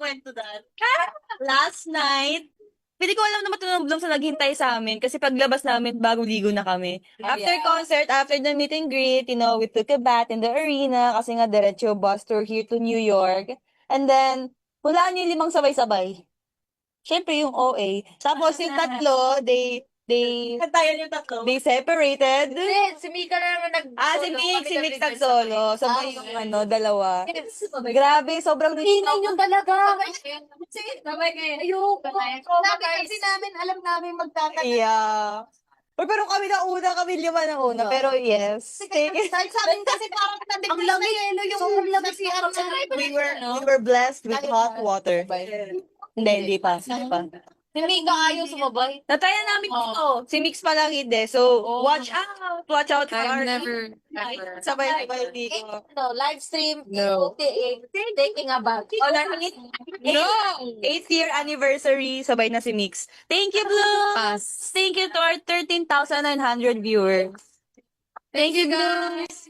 kwento dad. Last night, hindi ko alam na matulog sa naghintay sa amin kasi paglabas namin, bagong ligo na kami. After concert, after the meet and greet, we took a bath in the arena kasi nga diretso bus tour here to New York. And then, hulaan yung 5 sabay-sabay. Siyempre yung OA. Tapos yung tatlo, Kantayan yung tatlo. they separated. Si Mika na naman Si Mix nag-solo. Sabay yung dalawa. Grabe, sobrang Ingay nyo talaga. Sabay kayo. Ayoko. Sabi kasi namin, alam namin magtatag. Yeah. Pero kami na una, kami 5 na una. Pero yes. Kahit sa amin kasi parang Ang lamig. Sobrang lamig si We were blessed with hot water. Hindi pa. Si Mika ayaw sumabay. Natry na namin ito. Si Mix pa lang hindi. So, watch out. Watch out for our... ever. Sabay-sabay dito. Live stream. No. Taking a bath. On our 8th year anniversary, sabay na si Mix. Thank you, Blue! Thank you to our 13,900 viewers. Thank you, guys!